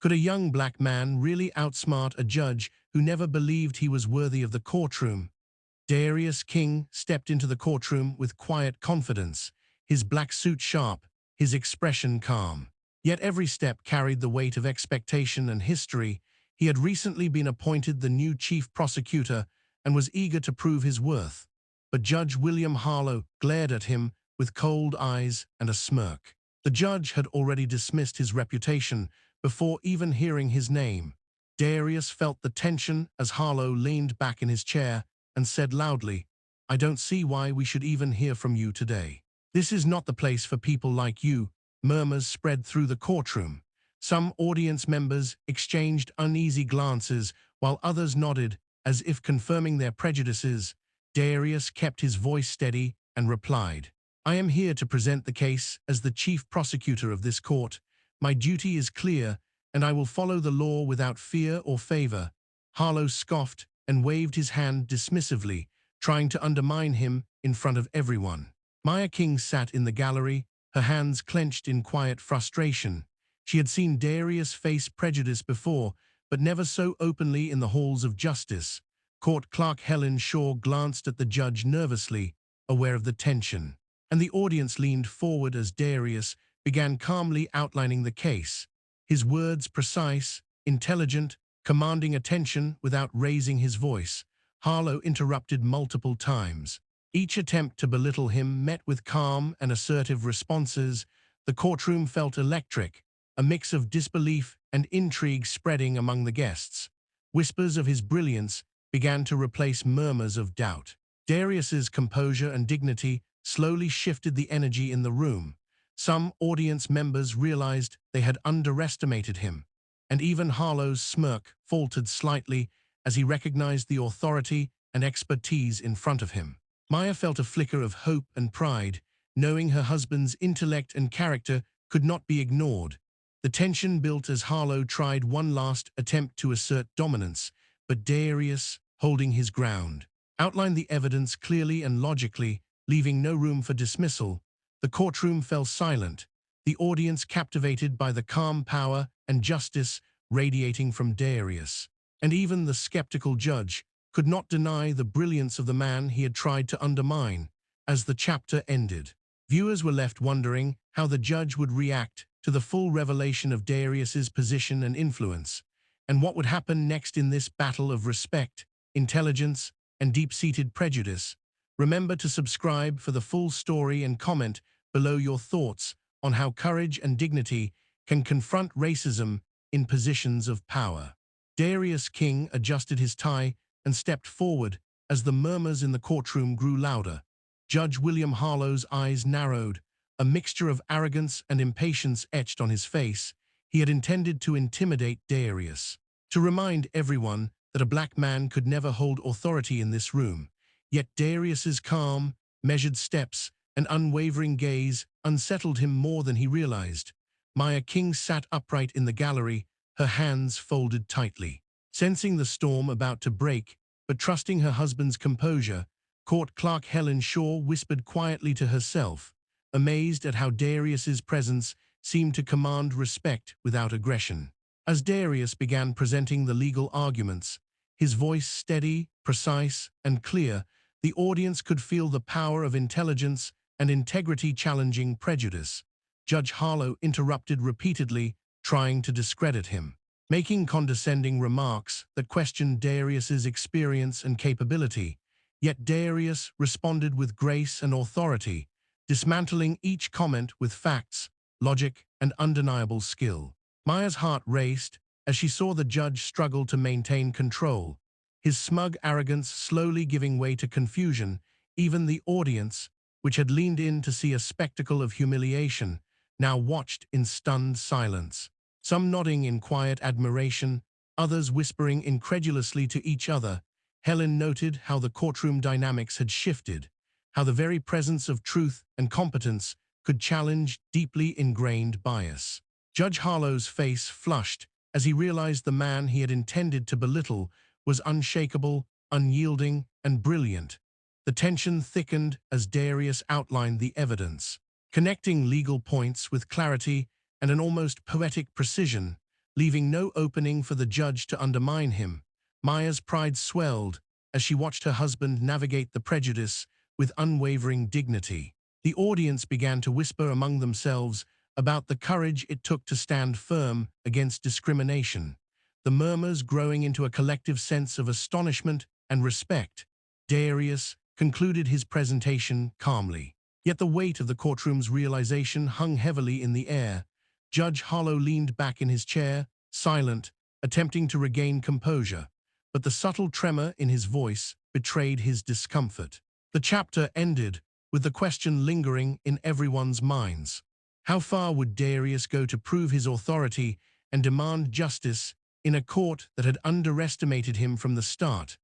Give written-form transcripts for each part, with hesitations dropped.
Could a young black man really outsmart a judge who never believed he was worthy of the courtroom? Darius King stepped into the courtroom with quiet confidence, his black suit sharp, his expression calm. Yet every step carried the weight of expectation and history. He had recently been appointed the new Chief Prosecutor and was eager to prove his worth. But Judge William Harlow glared at him with cold eyes and a smirk. The judge had already dismissed his reputation before even hearing his name. Darius felt the tension as Harlow leaned back in his chair and said loudly, "I don't see why we should even hear from you today. This is not the place for people like you." Murmurs spread through the courtroom. Some audience members exchanged uneasy glances while others nodded as if confirming their prejudices. Darius kept his voice steady and replied, "I am here to present the case as the Chief Prosecutor of this court. My duty is clear, and I will follow the law without fear or favor." Harlow scoffed and waved his hand dismissively, trying to undermine him in front of everyone. Maya King sat in the gallery, her hands clenched in quiet frustration. She had seen Darius face prejudice before, but never so openly in the halls of justice. Court Clerk Helen Shaw glanced at the judge nervously, aware of the tension, and the audience leaned forward as Darius began calmly outlining the case, his words precise, intelligent, commanding attention without raising his voice. Harlow interrupted multiple times. Each attempt to belittle him met with calm and assertive responses. The courtroom felt electric, a mix of disbelief and intrigue spreading among the guests. Whispers of his brilliance began to replace murmurs of doubt. Darius's composure and dignity slowly shifted the energy in the room. Some audience members realized they had underestimated him, and even Harlow's smirk faltered slightly as he recognized the authority and expertise in front of him. Maya felt a flicker of hope and pride, knowing her husband's intellect and character could not be ignored. The tension built as Harlow tried one last attempt to assert dominance, but Darius, holding his ground, outlined the evidence clearly and logically, leaving no room for dismissal. The courtroom fell silent, the audience captivated by the calm power and justice radiating from Darius. And even the skeptical judge could not deny the brilliance of the man he had tried to undermine. As the chapter ended, viewers were left wondering how the judge would react to the full revelation of Darius's position and influence, and what would happen next in this battle of respect, intelligence, and deep-seated prejudice. Remember to subscribe for the full story and comment below your thoughts on how courage and dignity can confront racism in positions of power. Darius King adjusted his tie and stepped forward as the murmurs in the courtroom grew louder. Judge William Harlow's eyes narrowed, a mixture of arrogance and impatience etched on his face. He had intended to intimidate Darius, to remind everyone that a black man could never hold authority in this room. Yet Darius's calm, measured steps and unwavering gaze unsettled him more than he realized. Maya King sat upright in the gallery, her hands folded tightly. Sensing the storm about to break, but trusting her husband's composure, Court Clerk Helen Shaw whispered quietly to herself, amazed at how Darius's presence seemed to command respect without aggression. As Darius began presenting the legal arguments, his voice steady, precise, and clear, the audience could feel the power of intelligence and integrity challenging prejudice. Judge Harlow interrupted repeatedly, trying to discredit him, making condescending remarks that questioned Darius's experience and capability. Yet Darius responded with grace and authority, dismantling each comment with facts, logic, and undeniable skill. Maya's heart raced as she saw the judge struggle to maintain control, his smug arrogance slowly giving way to confusion. Even the audience, which had leaned in to see a spectacle of humiliation, now watched in stunned silence. Some nodding in quiet admiration, others whispering incredulously to each other. Helen noted how the courtroom dynamics had shifted, how the very presence of truth and competence could challenge deeply ingrained bias. Judge Harlow's face flushed as he realized the man he had intended to belittle was unshakable, unyielding, and brilliant. The tension thickened as Darius outlined the evidence, connecting legal points with clarity and an almost poetic precision. leaving no opening for the judge to undermine him. Maya's pride swelled as she watched her husband navigate the prejudice with unwavering dignity. The audience began to whisper among themselves about the courage it took to stand firm against discrimination, the murmurs growing into a collective sense of astonishment and respect. Darius concluded his presentation calmly. Yet the weight of the courtroom's realization hung heavily in the air. Judge Harlow leaned back in his chair, silent, attempting to regain composure, but the subtle tremor in his voice betrayed his discomfort. The chapter ended with the question lingering in everyone's minds. How far would Darius go to prove his authority and demand justice in a court that had underestimated him from the start?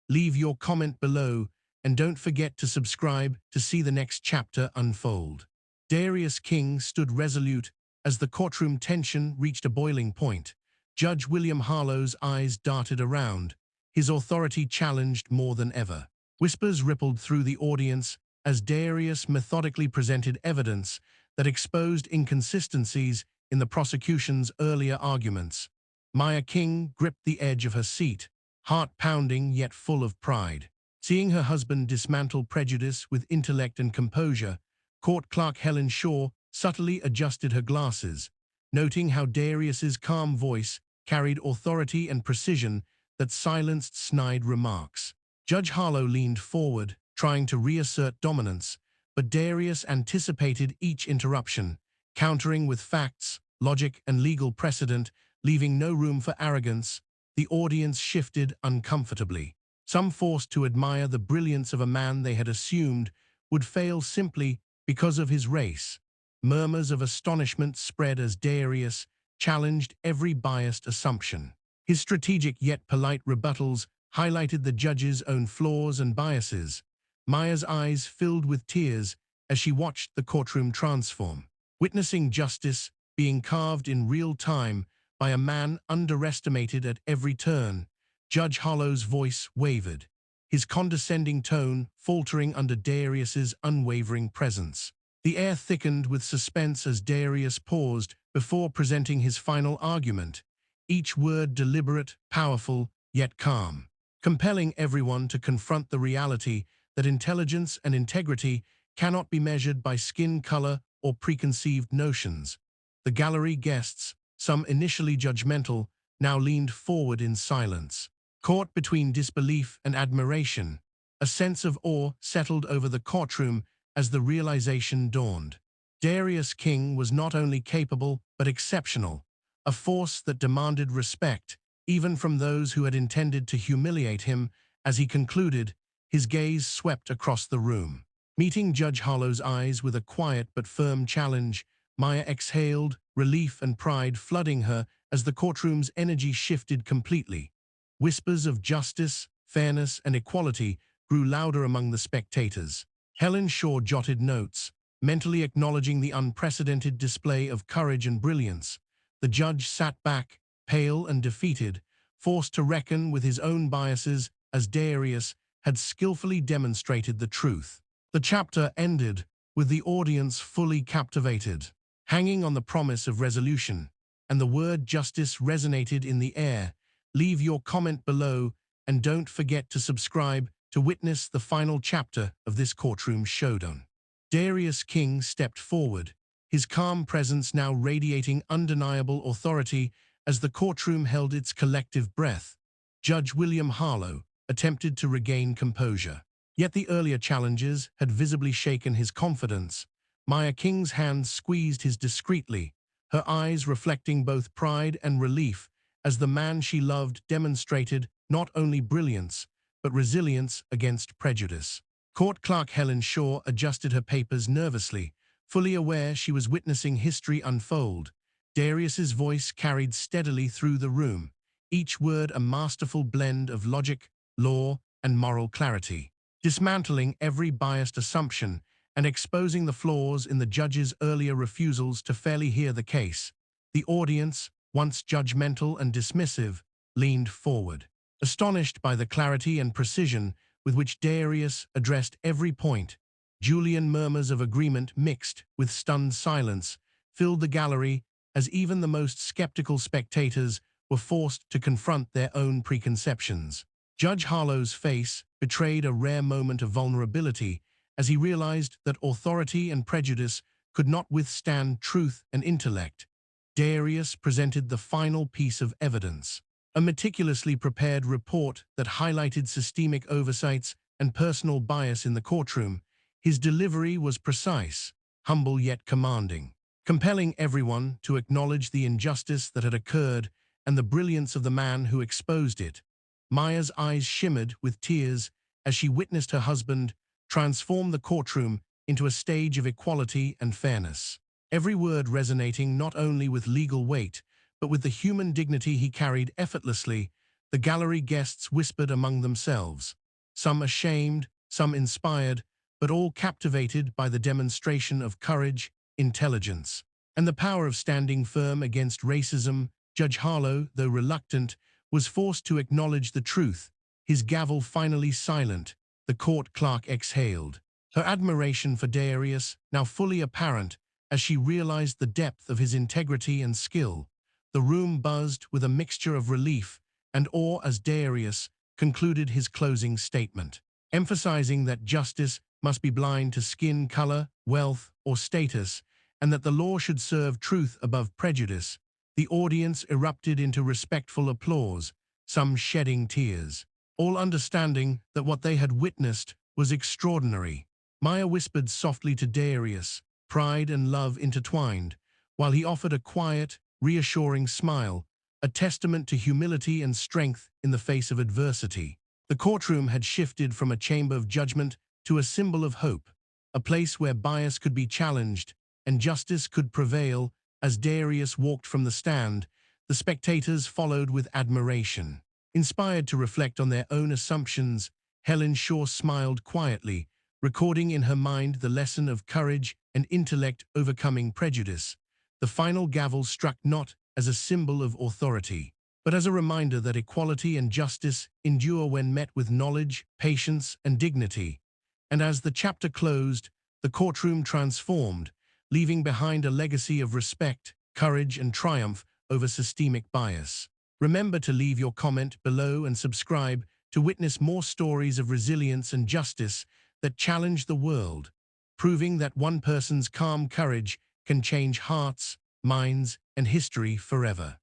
Leave your comment below, and don't forget to subscribe to see the next chapter unfold. Darius King stood resolute as the courtroom tension reached a boiling point. Judge William Harlow's eyes darted around, his authority challenged more than ever. Whispers rippled through the audience as Darius methodically presented evidence that exposed inconsistencies in the prosecution's earlier arguments. Maya King gripped the edge of her seat, heart pounding yet full of pride. Seeing her husband dismantle prejudice with intellect and composure, court clerk Helen Shaw subtly adjusted her glasses, noting how Darius's calm voice carried authority and precision that silenced snide remarks. Judge Harlow leaned forward, trying to reassert dominance, but Darius anticipated each interruption, countering with facts, logic, and legal precedent, leaving no room for arrogance. The audience shifted uncomfortably. Some, forced to admire the brilliance of a man they had assumed would fail simply because of his race. Murmurs of astonishment spread as Darius challenged every biased assumption. His strategic yet polite rebuttals highlighted the judge's own flaws and biases. Maya's eyes filled with tears as she watched the courtroom transform, witnessing justice being carved in real time by a man underestimated at every turn. Judge Harlow's voice wavered, his condescending tone faltering under Darius's unwavering presence. The air thickened with suspense as Darius paused before presenting his final argument, each word deliberate, powerful, yet calm, compelling everyone to confront the reality that intelligence and integrity cannot be measured by skin color or preconceived notions. The gallery guests, some initially judgmental, now leaned forward in silence. Caught between disbelief and admiration, a sense of awe settled over the courtroom as the realization dawned. Darius King was not only capable but exceptional, a force that demanded respect, even from those who had intended to humiliate him. As he concluded, his gaze swept across the room. Meeting Judge Harlow's eyes with a quiet but firm challenge, Maya exhaled, relief and pride flooding her as the courtroom's energy shifted completely. Whispers of justice, fairness, and equality grew louder among the spectators. Helen Shaw jotted notes, mentally acknowledging the unprecedented display of courage and brilliance. The judge sat back, pale and defeated, forced to reckon with his own biases as Darius had skillfully demonstrated the truth. The chapter ended with the audience fully captivated, hanging on the promise of resolution, and the word justice resonated in the air. Leave your comment below, and don't forget to subscribe to witness the final chapter of this courtroom showdown. Darius King stepped forward, his calm presence now radiating undeniable authority as the courtroom held its collective breath. Judge William Harlow attempted to regain composure, yet the earlier challenges had visibly shaken his confidence. Maya King's hand squeezed his discreetly, her eyes reflecting both pride and relief as the man she loved demonstrated not only brilliance, but resilience against prejudice. Court clerk Helen Shaw adjusted her papers nervously, fully aware she was witnessing history unfold. Darius's voice carried steadily through the room, each word a masterful blend of logic, law, and moral clarity, dismantling every biased assumption and exposing the flaws in the judge's earlier refusals to fairly hear the case. The audience, once judgmental and dismissive, leaned forward, astonished by the clarity and precision with which Darius addressed every point. Julian murmurs of agreement mixed with stunned silence filled the gallery as even the most skeptical spectators were forced to confront their own preconceptions. Judge Harlow's face betrayed a rare moment of vulnerability as he realized that authority and prejudice could not withstand truth and intellect. Darius presented the final piece of evidence, a meticulously prepared report that highlighted systemic oversights and personal bias in the courtroom. His delivery was precise, humble yet commanding, compelling everyone to acknowledge the injustice that had occurred and the brilliance of the man who exposed it. Maya's eyes shimmered with tears as she witnessed her husband transform the courtroom into a stage of equality and fairness. Every word resonating not only with legal weight, but with the human dignity he carried effortlessly. The gallery guests whispered among themselves, some ashamed, some inspired, but all captivated by the demonstration of courage, intelligence, and the power of standing firm against racism. Judge Harlow, though reluctant, was forced to acknowledge the truth. His gavel finally silent, the court clerk exhaled, her admiration for Darius now fully apparent as she realized the depth of his integrity and skill. The room buzzed with a mixture of relief and awe as Darius concluded his closing statement, emphasizing that justice must be blind to skin color, wealth, or status, and that the law should serve truth above prejudice. The audience erupted into respectful applause, some shedding tears, all understanding that what they had witnessed was extraordinary. Maya whispered softly to Darius, pride and love intertwined, while he offered a quiet, reassuring smile, a testament to humility and strength in the face of adversity. The courtroom had shifted from a chamber of judgment to a symbol of hope, a place where bias could be challenged and justice could prevail. As Darius walked from the stand, the spectators followed with admiration. Inspired to reflect on their own assumptions, Helen Shaw smiled quietly, recording in her mind the lesson of courage and intellect overcoming prejudice. The final gavel struck not as a symbol of authority, but as a reminder that equality and justice endure when met with knowledge, patience, and dignity. And as the chapter closed, the courtroom transformed, leaving behind a legacy of respect, courage, and triumph over systemic bias. Remember to leave your comment below and subscribe to witness more stories of resilience and justice that challenge the world, proving that one person's calm courage can change hearts, minds, and history forever.